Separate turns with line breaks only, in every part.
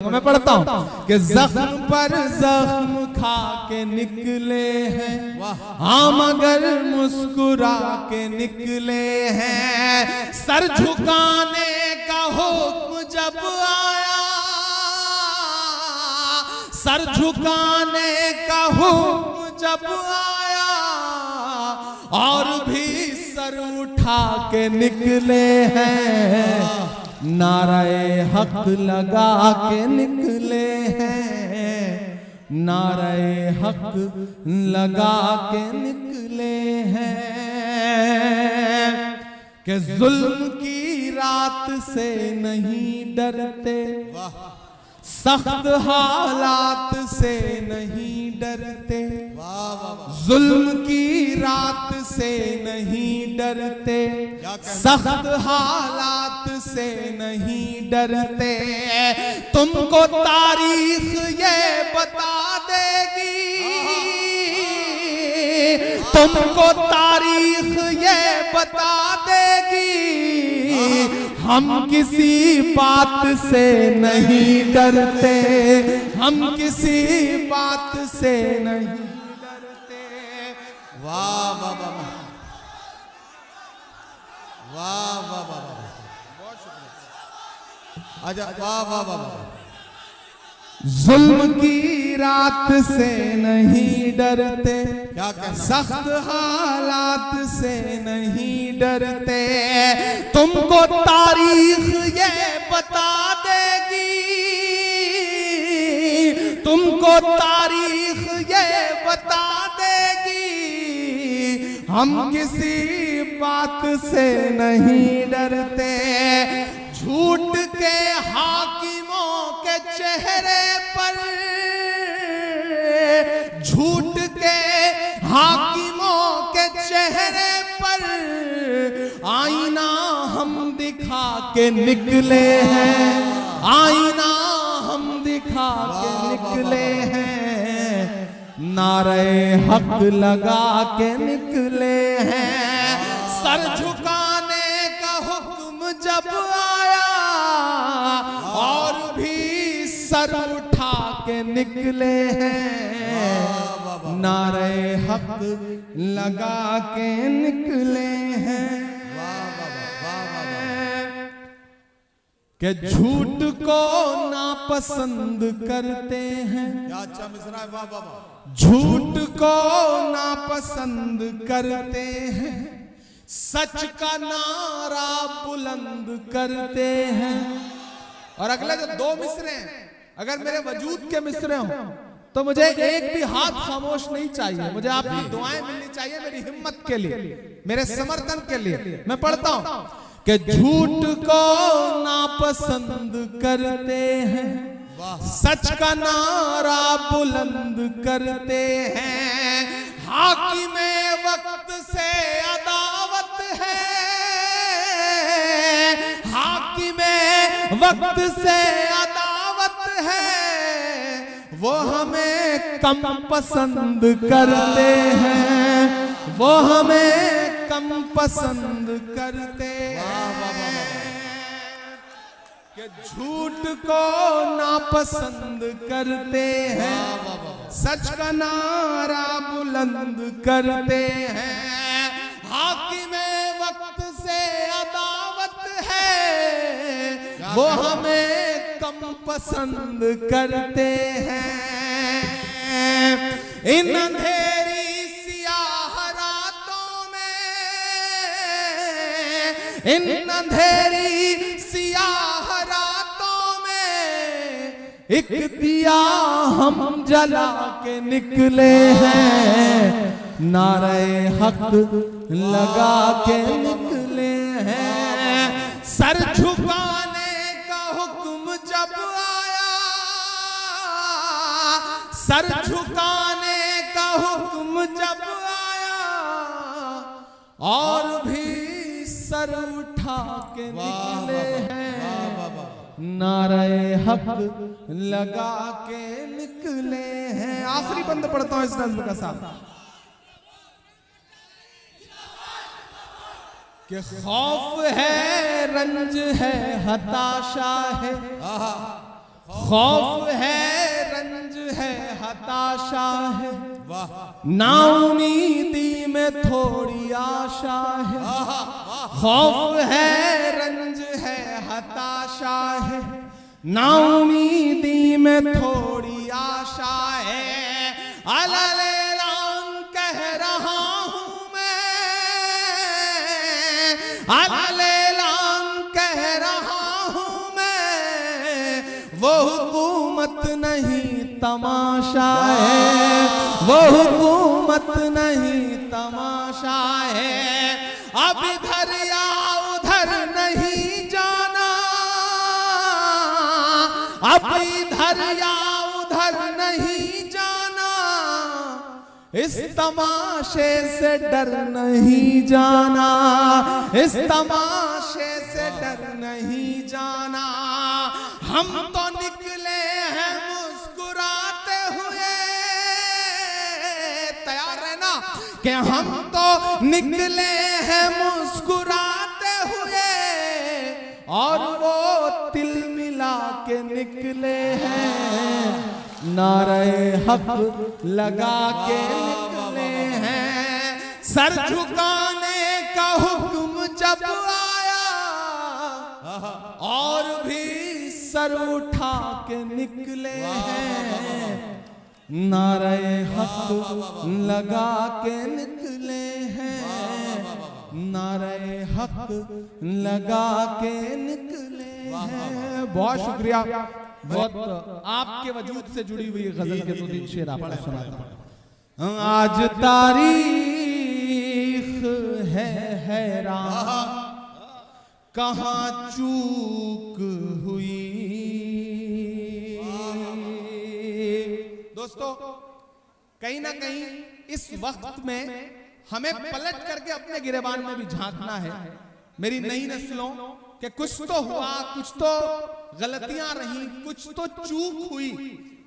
देखो मैं पढ़ता हूँ कि जख्म पर जख्म खा के निकले हैं, हाँ मगर मुस्कुरा के निकले हैं। सर झुकाने का हुक्म जब आया, सर झुकाने का हुक्म जब आया, और भी सर उठा के निकले हैं। नाराए हक लगा के निकले हैं, नाराए हक लगा के निकले हैं। कि जुल्म की रात से नहीं डरते, सख्त हालात से नहीं डरते, जुल्म की रात से नहीं डरते, सख्त हालात से नहीं डरते। तुमको तारीख ये बता देगी, तुमको तारीख ये बता देगी, हम किसी बात से नहीं डरते, हम किसी बात से नहीं डरते।
वाह वाह वाह वाह वाह वाह, बहुत शुक्रिया। अच्छा वाह वाह वाह।
जुल्म की रात से नहीं डरते,
क्या कहना,
सख्त हालात से नहीं डरते। तुमको तारीख ये बता देगी, तुमको तारीख ये बता देगी, हम किसी बात से नहीं डरते। झूठ के हाकिमों के चेहरे पर, झूठ के हाकिमों के चेहरे पर आईना हम दिखा के निकले हैं, आईना हम दिखा के निकले हैं। नारे हक लगा के निकले हैं। सर झुकाने का हुक्म जब आया, और भी सर उठा के निकले हैं। नारे हक लगा के निकले हैं। कि झूठ को नापसंद करते हैं,
क्या अच्छा मिसरा है, वाह वाह वाह।
झूठ को नापसंद करते हैं, सच का नारा बुलंद करते हैं। और अगले जो दो मिसरे हैं, अगर मेरे वजूद के मिसरे हों तो मुझे एक भी हाथ खामोश नहीं चाहिए, मुझे आपकी दुआएं मिलनी चाहिए मेरी हिम्मत के लिए, मेरे समर्थन के लिए। मैं पढ़ता हूं कि झूठ को नापसंद करते हैं, सच का नारा बुलंद करते हैं। हाकिमे वक्त से अदावत है, हाकिमे वक्त से अदावत है, वो हमें कम पसंद करते हैं, वो हमें कम पसंद करते हैं। कि झूठ को नापसंद करते हैं, सच का नारा बुलंद करते हैं। हाकिमे वक्त से अदावत है, वो हमें कम पसंद करते हैं। इन अंधेरी सियाह रातों में, इन अंधेरी सियाह रातों में एक दिया हम जला के निकले हैं। नारे हक लगा के निकले हैं। सर झुकाने का हुक्म जब आया, सर झुकाने का हुक्म जब आया, और भी सर उठा के निकले हैं। नारे हक लगा के निकले हैं। आखिरी बंद पढ़ता हूं इस नज़्म का साथ कि खौफ है, रंज है, हताशा है, खौफ है, रंज है, हताशा है,
वाह
नाउमीदी में थोड़ी आशा है। खौफ है, रंज है, हताशा है, नाउमीदी में थोड़ी आशा है। अललेलाम कह रहा हूं मैं, अललेलाम कह रहा हूं मैं, वो हुकूमत नहीं तमाशा है, वो हुकूमत नहीं तमाशा है। अब इधर या उधर नहीं जाना, अब इधर या उधर नहीं जाना, इस तमाशे से डर नहीं जाना, इस तमाशे से डर नहीं जाना। हम तो निकले हैं मुस्कुराते हुए, तैयार है ना कि हम तो निकले हैं मुस्कुराते हुए, और वो तिल मिला के निकले हैं, नारे हक लगा के निकले हैं। सर झुकाने का हुक्म जब आया, और भी सर उठा के निकले हैं, नारे हक लगा के निकले हैं, नारे हक लगा के निकले हैं। बहुत शुक्रिया, बहुत आपके वजूद से जुड़ी हुई गजल के 2-3 शेर आपको सुनाता हूं। आज तारीख है हैरान, कहां चूक हुई। दोस्तों, कहीं ना कहीं इस वक्त में हमें पलट करके अपने गिरेबान में भी झांकना है। मेरी नई नस्लों के कुछ तो हुआ, कुछ तो गलतियां रही, कुछ तो चूक हुई।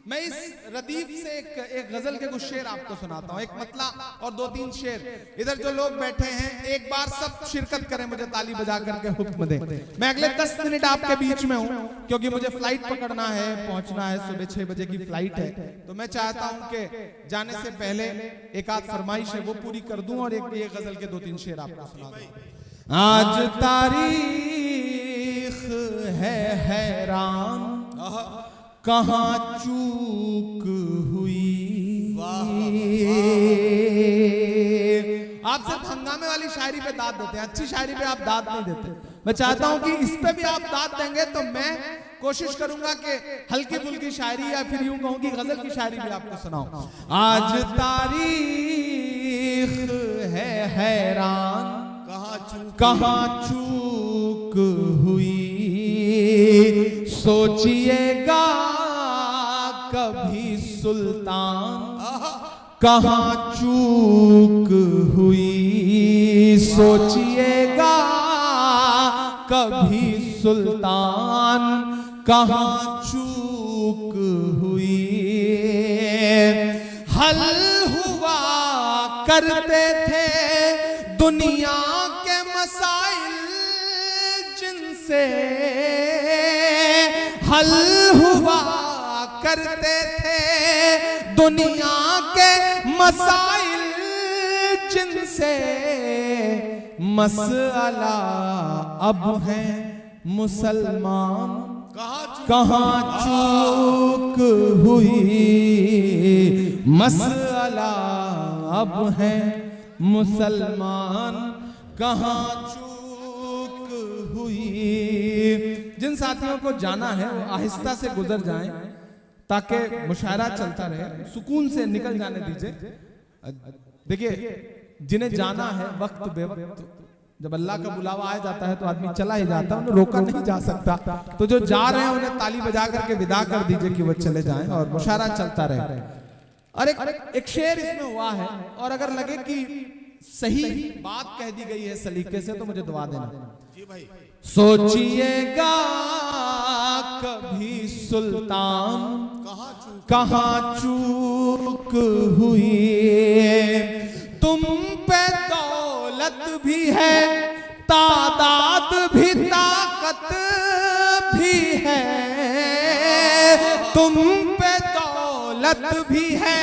मैं इस रदीफ से एक गजल के कुछ शेर आपको सुनाता हूं, एक मतला और 2-3 शेर। इधर जो लोग बैठे हैं, एक बार सब शिरकत करें, मुझे ताली बजा करके हुक्म दें। मैं अगले 10 मिनट आपके बीच में हूं, क्योंकि मुझे फ्लाइट पकड़ना है, पहुंचना है, सुबह 6 बजे की फ्लाइट है। तो मैं चाहता हूं कि जाने से पहले एक आध फरमाइश है वो पूरी कर दूं, और एक ये गजल के 2-3 शेर आपको सुना दूं। आज तारीख है हैरान, कहां चूक हुई। आप सिर्फ हंगामे वाली शायरी पे दाद देते हैं, अच्छी शायरी पे आप दाद नहीं देते। मैं चाहता हूं कि इस पे भी आप दाद देंगे तो मैं कोशिश करूंगा कि हल्की फुल्की शायरी, या फिर यूं कहूं कि गजल की शायरी भी आपको सुनाऊं। आज तारीख है हैरान, कहां चूक हुई। सोचिएगा कभी सुल्तान, कहां चूक हुई। सोचिएगा कभी सुल्तान, कहां चूक हुई। हल हुआ करते थे दुनिया के मसाइल, जिनसे हल हुआ करते थे दुनिया के मसाइल, जिनसे मसला अब है मुसलमान, कहां चूक हुई। मसला अब है मुसलमान, कहां चूक हुई। जिन साथियों को जाना है वो आहिस्ता से गुजर जाएं, ताकि मुशायरा चलता रहे, सुकून से निकल जाने दीजिए। देखिए, जिन्हें जाना है वक्त बेवक्त, जब अल्लाह का बुलावा आ जाता है तो आदमी चला ही जाता है, उन्हें रोका नहीं जा सकता। तो जो जा रहे हैं उन्हें ताली बजा करके विदा कर दीजिए कि वो चले जाएं और मुशायरा चलता रहे। और एक शेर इसमें हुआ है, और अगर लगे कि सही बात कह दी गई है सलीके से तो मुझे दुआ देना। जी भाई। सोचिएगा कभी सुल्तान, कहां चूक हुई। तुम पे दौलत भी है, तादाद भी, ताकत भी है, तुम पे दौलत भी है,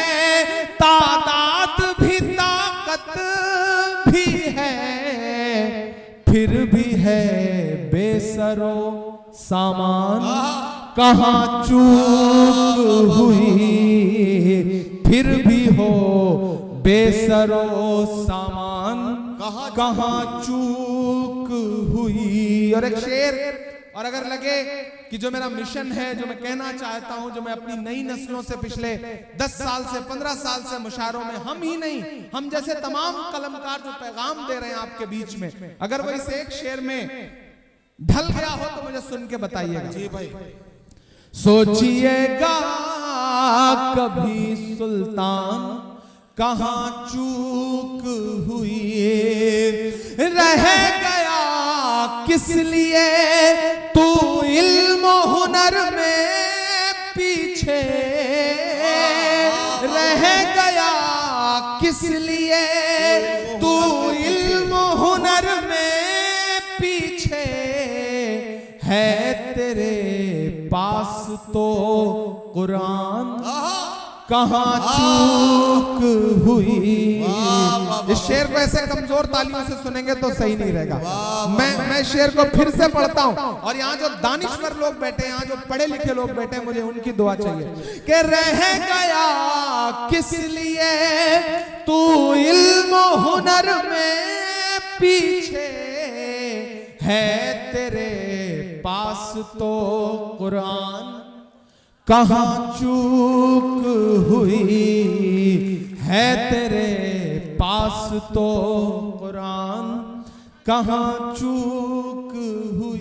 तादाद भी, ताकत भी है, फिर भी है बेसरो सामान, कहाँ चूक हुई, फिर भी हो बेसरो सामान, कहाँ चूक हुई। और एक शेर, और अगर लगे कि जो मेरा मिशन है, जो मैं कहना चाहता हूं, जो मैं अपनी नई नस्लों से पिछले 10 साल से 15 साल से मुशायरों में, हम ही नहीं, हम जैसे तमाम कलमकार जो पैगाम दे रहे हैं आपके बीच में, अगर वो इस एक शेर में ढल गया हो तो मुझे सुन के बताइएगा। जी भाई। सोचिएगा कभी सुल्तान, कहाँ चूक हुई, रह गया किस लिए तू इल्म हुनर में पीछे, रह गया किस लिए तू इल्म हुनर में पीछे, है तेरे पास तो कुरान, कहाँ चूक हुई। इस शेर को ऐसे कमजोर तालियों से सुनेंगे तो सही नहीं रहेगा। मैं शेर को फिर से पढ़ता हूं, और यहाँ जो दानिश्वर लोग बैठे हैं, यहाँ जो पढ़े लिखे लोग बैठे हैं, मुझे उनकी दुआ चाहिए कि रह गया किस लिए तू इल्म हुनर में पीछे, है तेरे पास तो कुरान, कहाँ चूक हुई, है तेरे पास तो कुरान, कहाँ चूक हुई।